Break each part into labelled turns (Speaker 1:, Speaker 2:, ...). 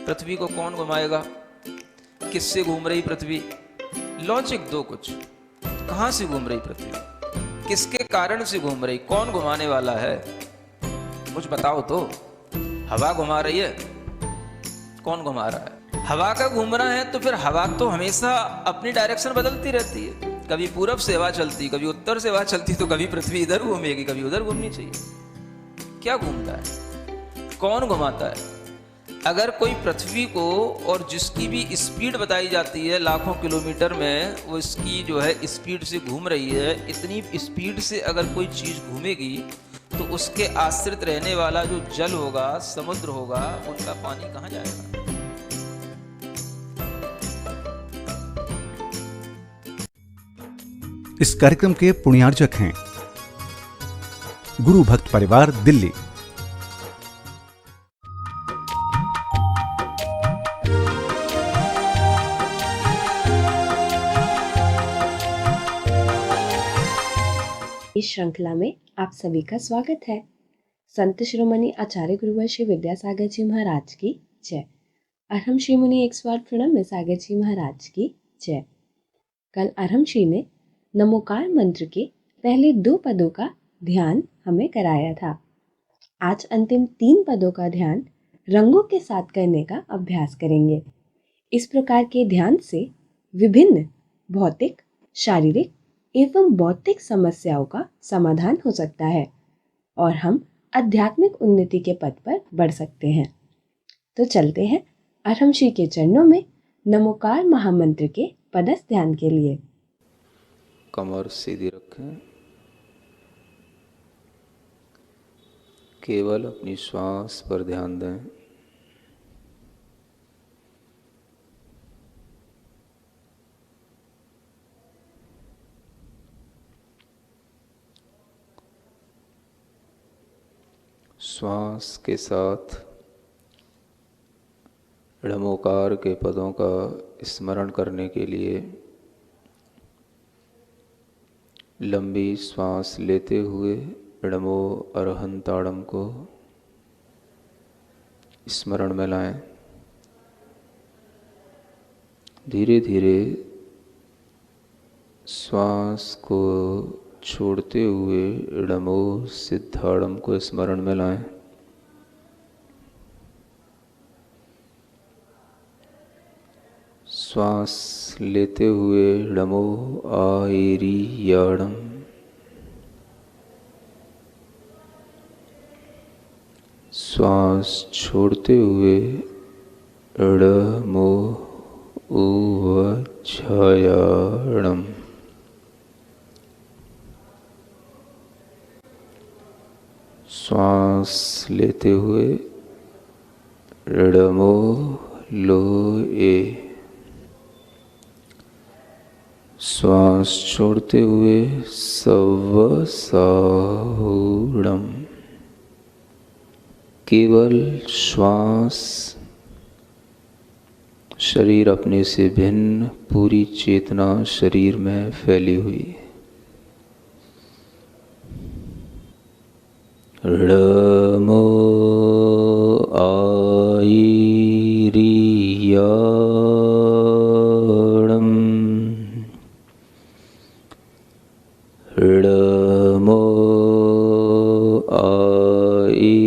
Speaker 1: पृथ्वी को कौन घुमाएगा, किससे घूम रही पृथ्वी, लॉजिक दो कुछ। कहां से घूम रही पृथ्वी, किसके कारण से घूम रही, कौन घुमाने वाला है, कुछ बताओ तो। हवा घुमा रही है, कौन घुमा रहा है, हवा का घूमना है तो फिर हवा तो हमेशा अपनी डायरेक्शन बदलती रहती है। कभी पूरब से हवा चलती, कभी उत्तर से हवा चलती, तो कभी पृथ्वी इधर घूमेगी, कभी उधर घूमनी चाहिए। क्या घूमता है, कौन घुमाता है? अगर कोई पृथ्वी को, और जिसकी भी स्पीड बताई जाती है लाखों किलोमीटर में, वो इसकी जो है स्पीड से घूम रही है, इतनी स्पीड से अगर कोई चीज घूमेगी तो उसके आश्रित रहने वाला जो जल होगा, समुद्र होगा, उनका पानी कहाँ जाएगा?
Speaker 2: इस कार्यक्रम के पुण्यार्जक हैं गुरु भक्त परिवार, दिल्ली।
Speaker 3: इस श्रृंखला में आप सभी का स्वागत है। संत शिरोमणि आचार्य गुरुवर श्री विद्यासागर जी महाराज की जय। अरहम श्री मुनि 108 प्रणम्य सागर जी महाराज की जय। कल अरहम श्री ने नमोकार मंत्र के पहले 2 पदों का ध्यान हमें कराया था। आज अंतिम 3 पदों का ध्यान रंगों के साथ करने का अभ्यास करेंगे। इस प्रकार के ध्यान से विभिन्न भौतिक, शारीरिक एवं बौद्धिक समस्याओं का समाधान हो सकता है और हम आध्यात्मिक उन्नति के पथ पर बढ़ सकते हैं। तो चलते हैं अरहम श्री के चरणों में नमोकार महामंत्र के पदस्थ ध्यान के लिए।
Speaker 1: कमर सीधी रखें, केवल अपनी श्वास पर ध्यान दें। श्वास के साथ णमोकार के पदों का स्मरण करने के लिए लंबी श्वास लेते हुए णमो अरहंताड़म को स्मरण में लाएं। धीरे धीरे श्वास को छोड़ते हुए णमो सिद्धाड़म को स्मरण में लाएं। श्वास लेते हुए णमो आयरीयाणम, श्वास छोड़ते हुए णमो उवच्छायाणम। श्वास लेते हुए णमो लोए, श्वास छोड़ते हुए सवसाहुणम। केवल श्वास, शरीर अपने से भिन्न, पूरी चेतना शरीर में फैली हुई। णमो आयरीयाणम, णमो आयरीयाणम,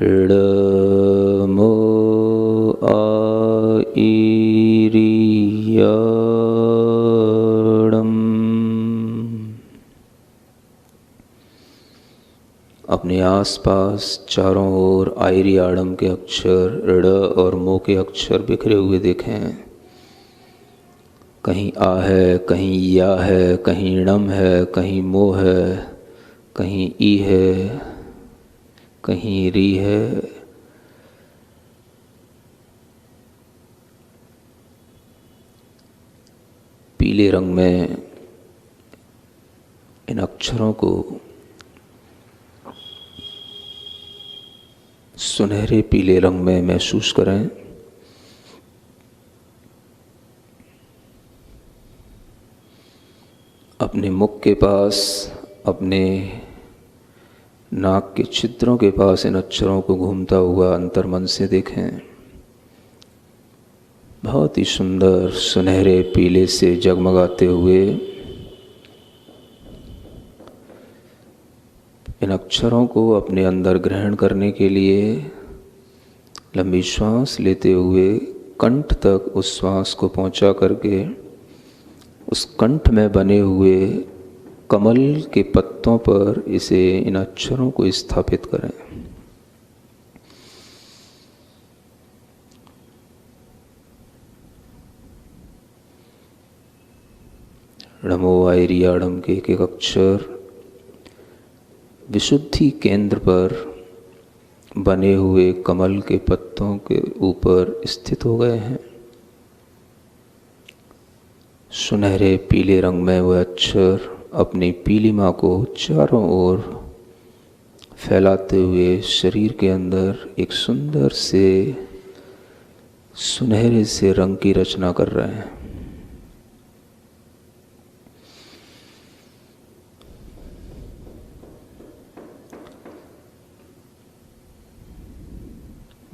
Speaker 1: णमो आयरीयाणम। अपने आसपास चारों ओर आयरीयाणम के अक्षर, ऋ और मो के अक्षर बिखरे हुए देखें। कहीं आ है, कहीं या है, कहीं णम है, कहीं मो है, कहीं ई है, कहीं री है। पीले रंग में इन अक्षरों को सुनहरे पीले रंग में महसूस करें। अपने मुख के पास अपने नाक के छिद्रों के पास इन अक्षरों को घूमता हुआ अंतर्मन से देखें। बहुत ही सुंदर सुनहरे पीले से जगमगाते हुए इन अक्षरों को अपने अंदर ग्रहण करने के लिए लंबी श्वास लेते हुए कंठ तक उस श्वास को पहुंचा करके उस कंठ में बने हुए कमल के पत्तों पर इन अक्षरों को स्थापित करें। णमो आयरियाणम के एक एक अक्षर विशुद्धि केंद्र पर बने हुए कमल के पत्तों के ऊपर स्थित हो गए हैं। सुनहरे पीले रंग में वह अक्षर अपनी पीलिमा को चारों ओर फैलाते हुए शरीर के अंदर एक सुंदर से सुनहरे से रंग की रचना कर रहे हैं।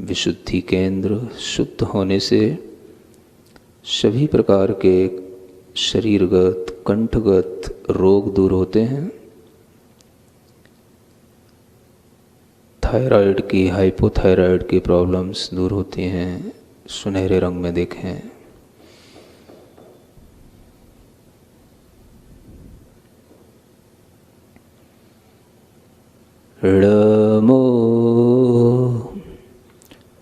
Speaker 1: विशुद्धि केंद्र शुद्ध होने से सभी प्रकार के शरीरगत कंठगत रोग दूर होते हैं। थायराइड की हाइपोथायराइड की प्रॉब्लम्स दूर होती हैं। सुनहरे रंग में देखें। णमो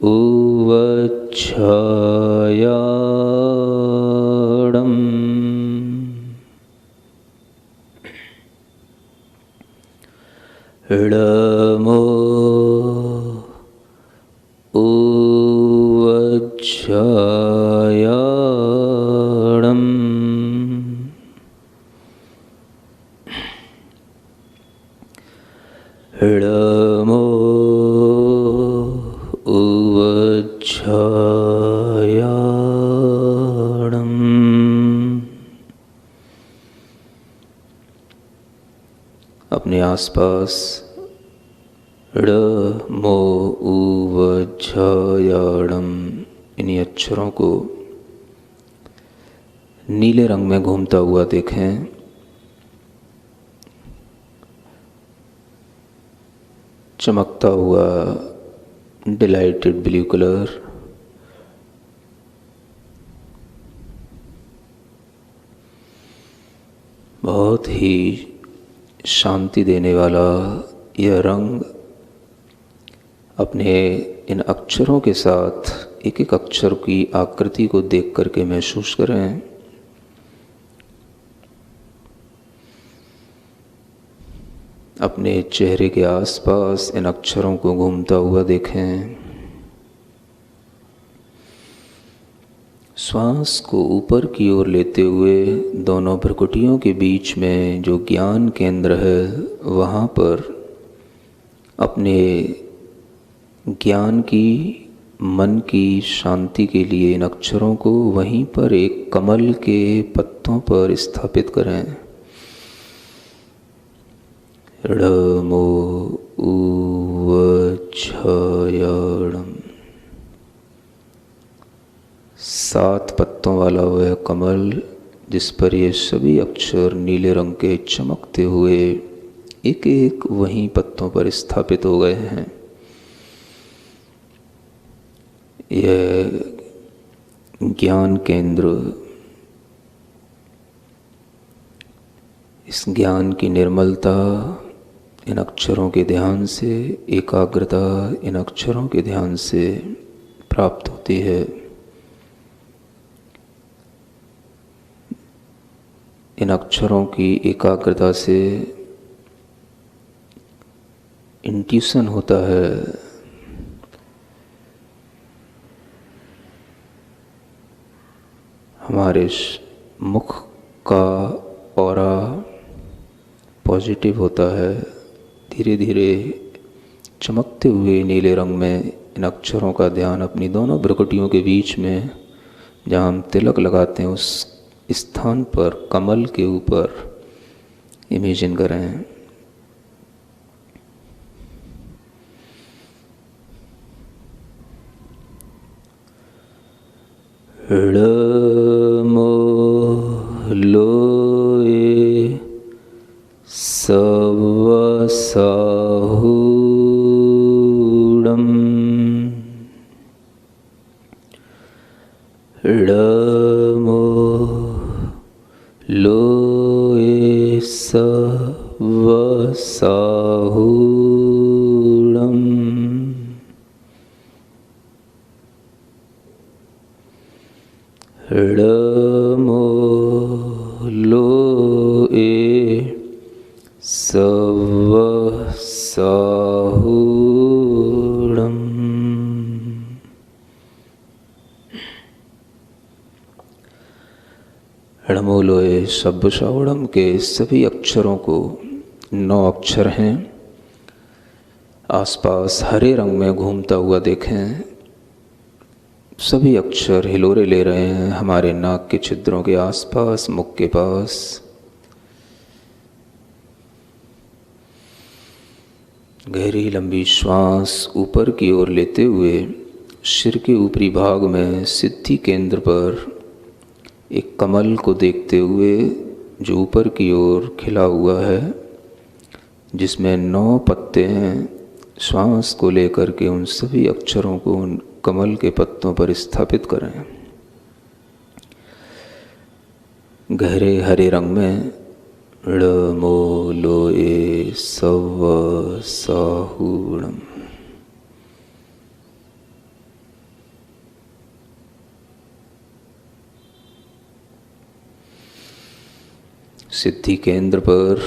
Speaker 1: उवच्छायाणम् णमो उवच्छायाणम् णमो उवच्छायाणम्। अपने आसपास णमो उवच्छायाणम् इन्हीं अक्षरों को नीले रंग में घूमता हुआ देखें। चमकता हुआ डिलाइटेड ब्लू कलर, बहुत ही शांति देने वाला यह रंग अपने इन अक्षरों के साथ एक एक अक्षर की आकृति को देख करके महसूस करें। अपने चेहरे के आसपास इन अक्षरों को घूमता हुआ देखें। श्वास को ऊपर की ओर लेते हुए दोनों भ्रुकुटियों के बीच में जो ज्ञान केंद्र है वहाँ पर अपने ज्ञान की मन की शांति के लिए इन अक्षरों को वहीं पर एक कमल के पत्तों पर स्थापित करें। णमो उवच्छायाणम्। 7 पत्तों वाला वह कमल जिस पर ये सभी अक्षर नीले रंग के चमकते हुए एक एक वहीं पत्तों पर स्थापित हो गए हैं। यह ज्ञान केंद्र, इस ज्ञान की निर्मलता इन अक्षरों के ध्यान से, एकाग्रता इन अक्षरों के ध्यान से प्राप्त होती है। इन अक्षरों की एकाग्रता से इंट्यूशन होता है। हमारे मुख का ऑरा पॉजिटिव होता है। धीरे धीरे चमकते हुए नीले रंग में इन अक्षरों का ध्यान अपनी दोनों भ्रुकुटियों के बीच में जहाँ हम तिलक लगाते हैं उस स्थान पर कमल के ऊपर इमेजिन करें। ळमो लोए सवसाहूणम् ळमो लोए सवसाहूणम् ळमो लोए सवसाहूणम्। ळमो लोए सवसाहूणम् के सभी अक्षरों को 9 अक्षर हैं। आसपास हरे रंग में घूमता हुआ देखें। सभी अक्षर हिलोरे ले रहे हैं हमारे नाक के छिद्रों के आसपास, मुख के पास। गहरी लंबी श्वास ऊपर की ओर लेते हुए सिर के ऊपरी भाग में सिद्धि केंद्र पर एक कमल को देखते हुए जो ऊपर की ओर खिला हुआ है, जिसमें 9 पत्ते हैं, श्वास को लेकर के उन सभी अक्षरों को उन कमल के पत्तों पर स्थापित करें। गहरे हरे रंग में ळमो लोए सवसाहूणम्। सिद्धि केंद्र पर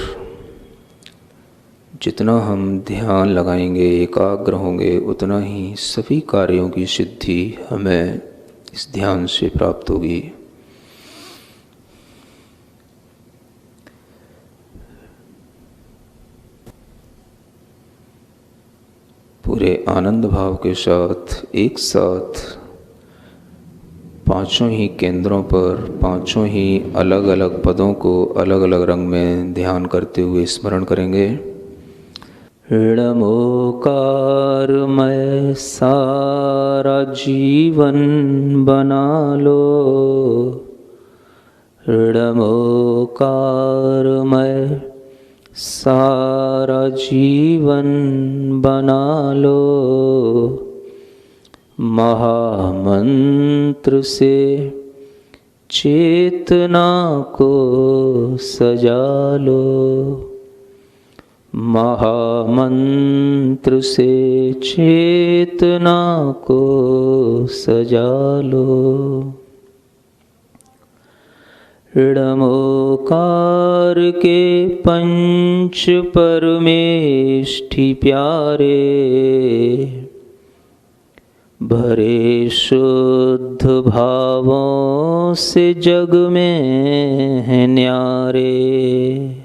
Speaker 1: जितना हम ध्यान लगाएंगे, एकाग्र होंगे, उतना ही सभी कार्यों की सिद्धि हमें इस ध्यान से प्राप्त होगी। पूरे आनंद भाव के साथ एक साथ 5 ही केंद्रों पर 5 ही अलग अलग पदों को अलग अलग रंग में ध्यान करते हुए स्मरण करेंगे। ळमोकार मैं सारा जीवन बना लो। ळमोकार मैं सारा जीवन बना लो। महामंत्र से चेतना को सजा लो। महामंत्र से चेतना को सजा लो। ळमोकार के पंच परमेष्ठि प्यारे भरे शुद्ध भावों से जग में हैं न्यारे।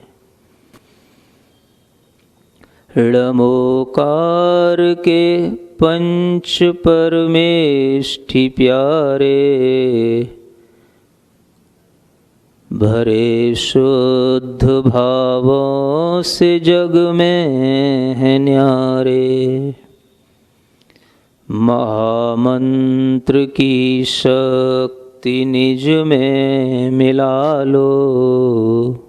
Speaker 1: ळमोकार के पंच परमेष्ठि प्यारे भरे शुद्ध भावों से जग में हैं न्यारे। महामंत्र की शक्ति निज में मिला लो।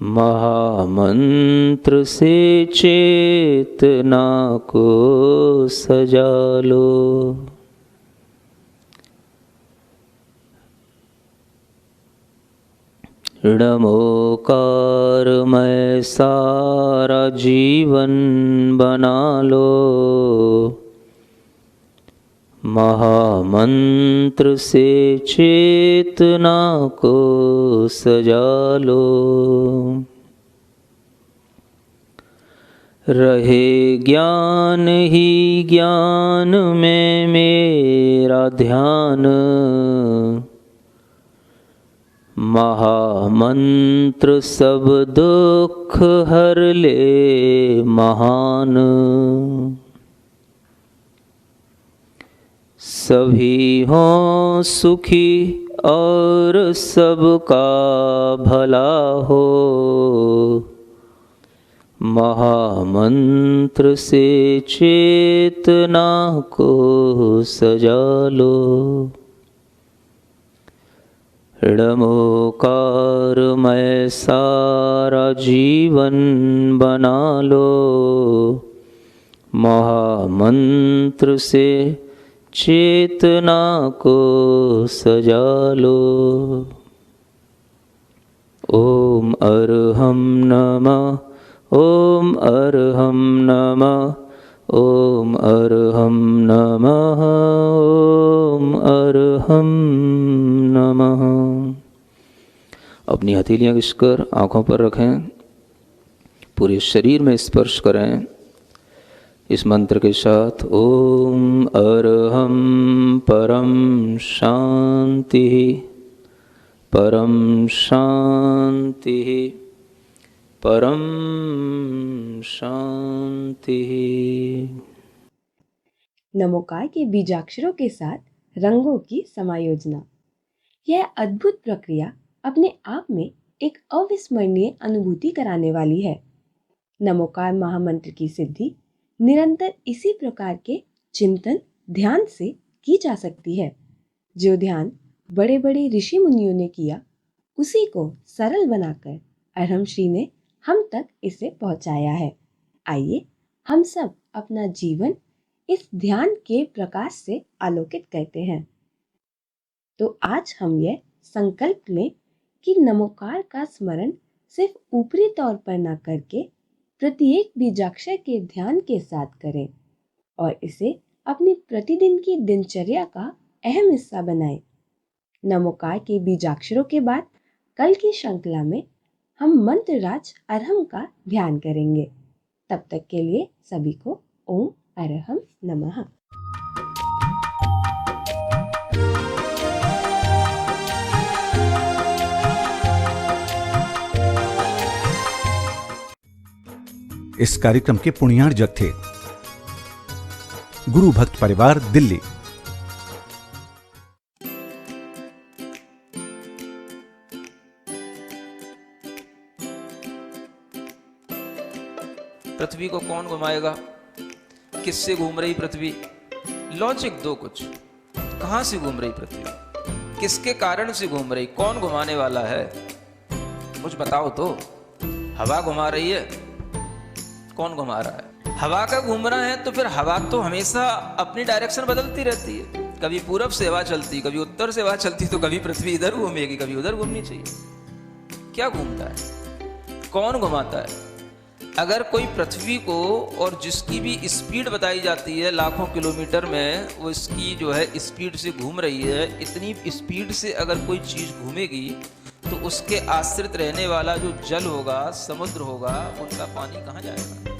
Speaker 1: महामंत्र से चेतना को सजा लो। ळमोकार मैं सारा जीवन बना लो। महामंत्र से चेतना को सजा लो। रहे ज्ञान ही ज्ञान में मेरा ध्यान। महामंत्र सब दुख हर ले महान। सभी हों सुखी और सबका भला हो। महामंत्र से चेतना को सजा लो। ऋणमोकारमय सारा जीवन बना लो, महामंत्र से चेतना को सजा लो। ओम अर्हं नमः, ओम अर्हं नमः, ओम अर्हं नमः, ओम अर्हं नमः। अपनी हथेलियाँ घिसकर आँखों पर रखें, पूरे शरीर में स्पर्श करें इस मंत्र के साथ। ओम अर्हं परम शांति, परम शांति, परम शांति।
Speaker 3: नमोकार के बीजाक्षरों के साथ रंगों की समायोजना। यह अद्भुत प्रक्रिया अपने आप में एक अविस्मरणीय अनुभूति कराने वाली है। नमोकार महामंत्र की सिद्धि निरंतर इसी प्रकार के चिंतन ध्यान से की जा सकती है। जो ध्यान बड़े बड़े ऋषि मुनियों ने किया, उसी को सरल बनाकर अरहम श्री ने हम तक इसे पहुंचाया है। आइए हम सब अपना जीवन इस ध्यान के प्रकाश से आलोकित करते हैं। तो आज हम यह संकल्प लें कि नमोकार का स्मरण सिर्फ ऊपरी तौर पर न करके प्रत्येक बीजाक्षर के ध्यान के साथ करें और इसे अपनी प्रतिदिन की दिनचर्या का अहम हिस्सा बनाएं। नमोकार के बीजाक्षरों के बाद कल की श्रृंखला में हम मंत्रराज अरहम का ध्यान करेंगे। तब तक के लिए सभी को ओम अरहम नमः।
Speaker 2: इस कार्यक्रम के पुण्यार्जक थे गुरु भक्त परिवार, दिल्ली।
Speaker 1: पृथ्वी को कौन घुमाएगा? किससे घूम रही पृथ्वी? लॉजिक दो कुछ। कहां से घूम रही पृथ्वी? किसके कारण से घूम रही? कौन घुमाने वाला है? कुछ बताओ तो। हवा घुमा रही है? कौन घुमा रहा है? हवा का घूमना है तो फिर हवा तो हमेशा अपनी डायरेक्शन बदलती रहती है। कभी पूरब से हवा चलती, कभी उत्तर से हवा चलती, तो कभी पृथ्वी इधर घूमेगी, कभी उधर घूमनी चाहिए। क्या घूमता है? कौन घुमाता है? अगर कोई पृथ्वी को, और जिसकी भी स्पीड बताई जाती है लाखों किलोमीटर में, वो इसकी जो है स्पीड से घूम रही है, इतनी स्पीड से अगर कोई चीज़ घूमेगी तो उसके आश्रित रहने वाला जो जल होगा, समुद्र होगा, उनका पानी कहाँ जाएगा?